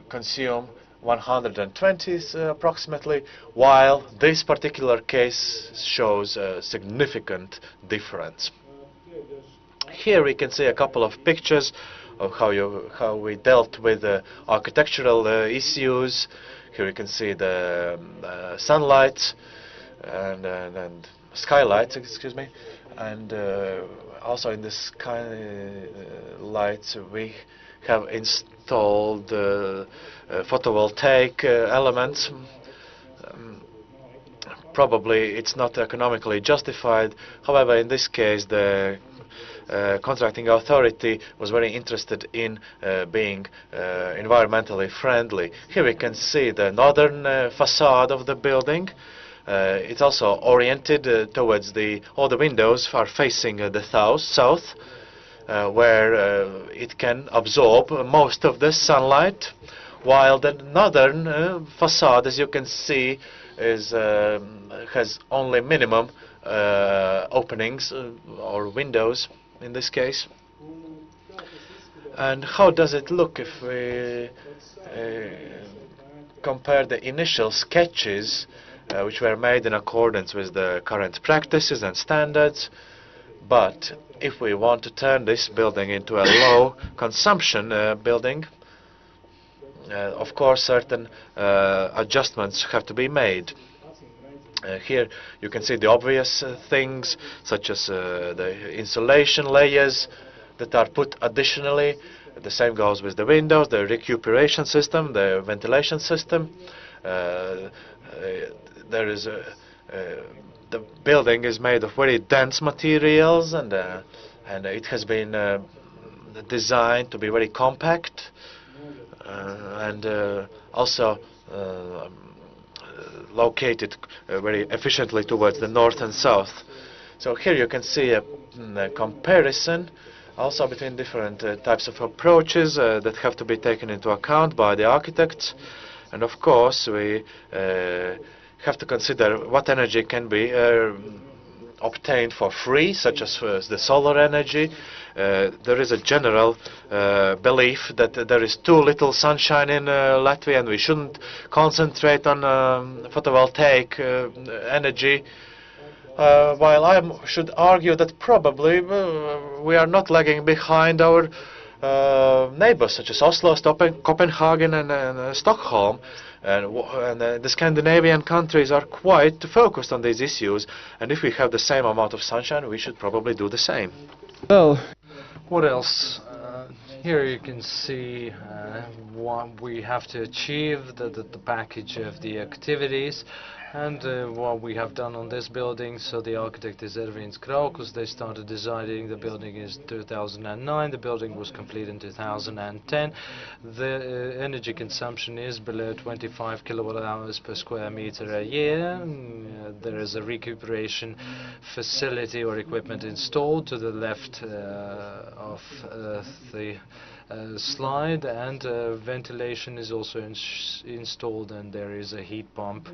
consume 120 approximately, while this particular case shows a significant difference. Here we can see a couple of pictures of how we dealt with architectural issues. Here you can see the sunlight and skylights, excuse me, and also in the skylights we have installed photovoltaic elements. Probably it's not economically justified. However, in this case, the contracting authority was very interested in being environmentally friendly. Here we can see the northern facade of the building. It's also oriented towards all the windows are facing the south, where it can absorb most of the sunlight, while the northern facade, as you can see, has only minimum openings or windows in this case. And how does it look if we compare the initial sketches which were made in accordance with the current practices and standards, but if we want to turn this building into a low consumption building, of course certain adjustments have to be made. Here you can see the obvious things, such as the insulation layers that are put additionally. The same goes with the windows, the recuperation system, the ventilation system. The building is made of very dense materials, and it has been designed to be very compact, and also located very efficiently towards the north and south. So here you can see a comparison also between different types of approaches that have to be taken into account by the architects. And of course we have to consider what energy can be obtained for free, such as the solar energy. There is a general belief that there is too little sunshine in Latvia, and we shouldn't concentrate on photovoltaic energy. While I should argue that probably we are not lagging behind our neighbors, such as Oslo, Copenhagen, and Stockholm. And the Scandinavian countries are quite focused on these issues, and if we have the same amount of sunshine, we should probably do the same. Well, what else? Here you can see what we have to achieve, the package of the activities, and what we have done on this building. So the architect is Ervins Kraukus. They started designing the building in 2009. The building was completed in 2010. The energy consumption is below 25 kilowatt hours per square meter a year. There is a recuperation facility or equipment installed to the left of the slide, and ventilation is also installed, and there is a heat pump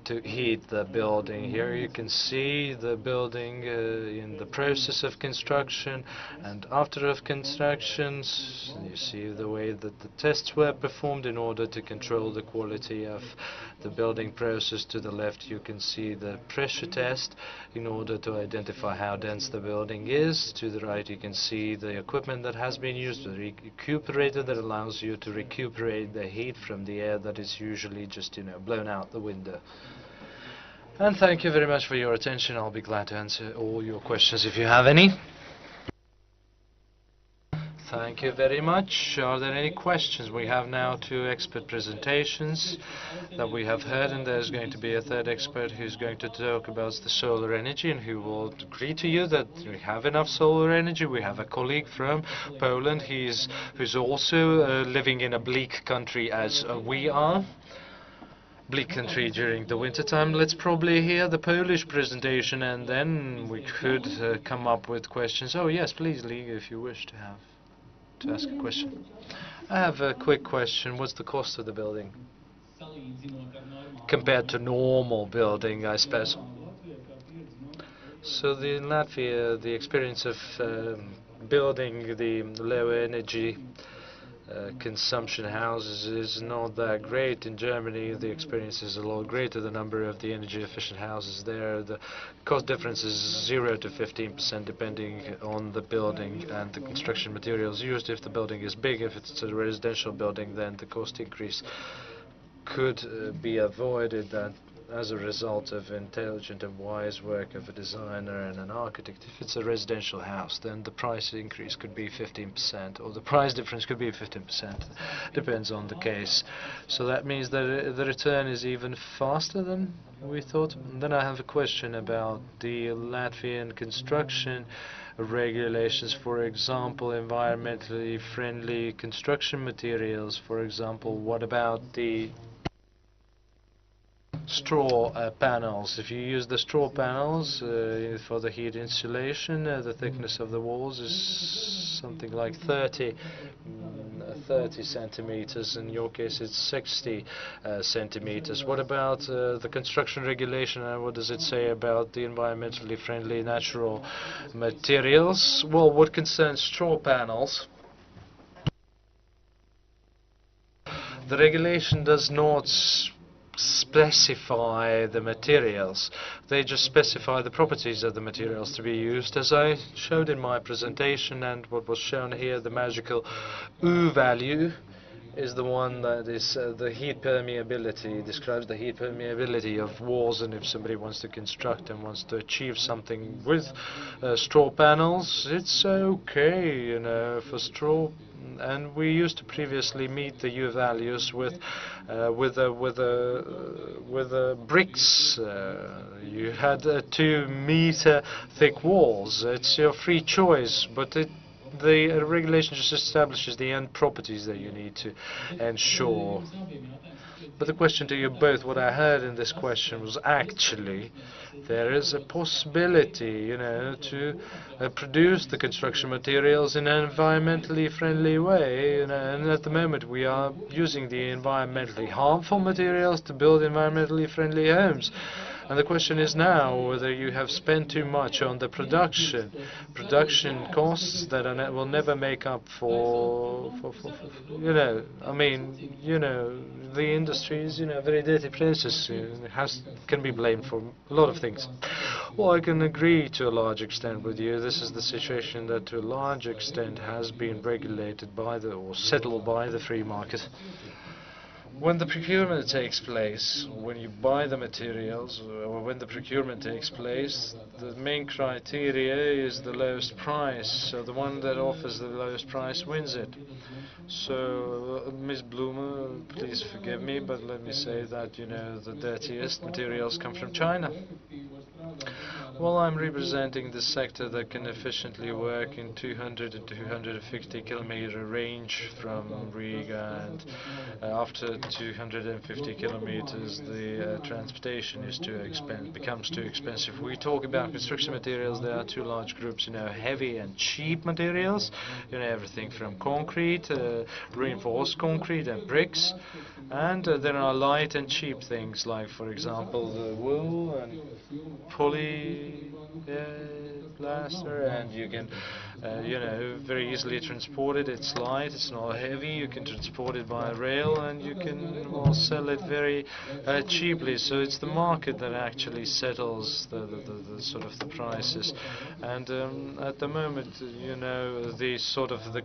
to heat the building. Here you can see the building in the process of construction and after of construction. You see the way that the tests were performed in order to control the quality of the building process. To the left you can see the pressure test in order to identify how dense the building is. To the right you can see the equipment that has been used, the recuperator that allows you to recuperate the heat from the air that is usually just blown out the window. And thank you very much for your attention. I'll be glad to answer all your questions if you have any. Thank you very much. Are there any questions? We have now 2 expert presentations that we have heard, and there's going to be a third expert who's going to talk about the solar energy, and who will agree to you that we have enough solar energy. We have a colleague from Poland who's also living in a bleak country as we are. Bleak country during the winter time. Let's probably hear the Polish presentation, and then we could come up with questions. Oh yes, please, Lee, if you wish to ask a question. I have a quick question. What's the cost of the building compared to normal building, I suppose? So in Latvia, the experience of building the low energy consumption houses is not that great. In Germany, the experience is a lot greater. The number of the energy efficient houses there, the cost difference is 0 to 15% depending on the building and the construction materials used. If the building is big, if it's a residential building, then the cost increase could be avoided as a result of intelligent and wise work of a designer and an architect. If it's a residential house, then the price increase could be 15%, or the price difference could be 15%. Depends on the case. So that means that the return is even faster than we thought. And then I have a question about the Latvian construction regulations, for example, environmentally friendly construction materials. For example, what about the straw panels? If you use the straw panels for the heat insulation, the thickness of the walls is something like 30 centimeters. In your case, it's 60 centimeters. What about the construction regulation, and what does it say about the environmentally friendly natural materials? Well, what concerns straw panels, the regulation does not specify the materials. They just specify the properties of the materials to be used, as I showed in my presentation. And what was shown here, the magical U value, is the one that is the heat permeability, describes the heat permeability of walls. And if somebody wants to construct and wants to achieve something with straw panels, it's okay, you know, for straw. And we used to previously meet the U values with bricks. You had 2-meter thick walls. It's your free choice, but the regulation just establishes the end properties that you need to ensure. But the question to you both, what I heard in this question was actually there is a possibility, you know, to produce the construction materials in an environmentally friendly way, you know, and at the moment we are using the environmentally harmful materials to build environmentally friendly homes. And the question is now whether you have spent too much on the production costs that will never make up for, you know, I mean, you know, the industry is, you know, a very dirty process. Can be blamed for a lot of things. Well, I can agree to a large extent with you. This is the situation that to a large extent has been regulated by or settled by the free market. When the procurement takes place, when you buy the materials, or when the procurement takes place, the main criteria is the lowest price. So the one that offers the lowest price wins it. So, Ms. Blumer, please forgive me, but let me say that, you know, the dirtiest materials come from China. Well, I'm representing the sector that can efficiently work in 200 and 250 kilometer range from Riga, and after 250 kilometers the transportation is becomes too expensive. We talk about construction materials. There are two large groups, you know, heavy and cheap materials, you know, everything from concrete, reinforced concrete and bricks, and there are light and cheap things like, for example, the wool and poly plaster, and you can you know, very easily transport it. It's light, it's not heavy, you can transport it by rail, and you can sell it very cheaply. So it's the market that actually settles the sort of the prices. And at the moment, you know, the sort of the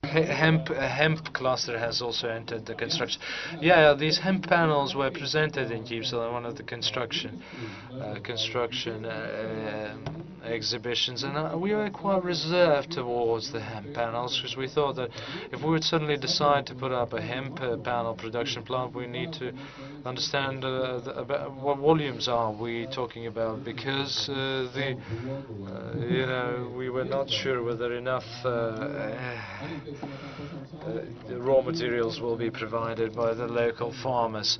hemp cluster has also entered the construction. Yeah, these hemp panels were presented in Ieelpa, one of the construction exhibitions, and we were quite reserved towards the hemp panels, because we thought that if we would suddenly decide to put up a hemp panel production plant, we need to understand about what volumes are we talking about, because you know, we were not sure whether enough raw materials will be provided by the local farmers.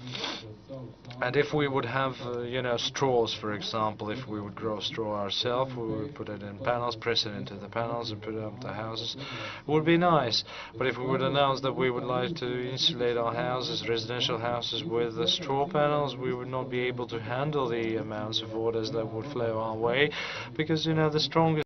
And if we would have, you know, straws, for example, if we would grow straw ourselves, we would put it in panels, press it into the panels and put it up the houses. It would be nice. But if we would announce that we would like to insulate our houses, residential houses, with the straw panels, we would not be able to handle the amounts of orders that would flow our way, because, you know, the strongest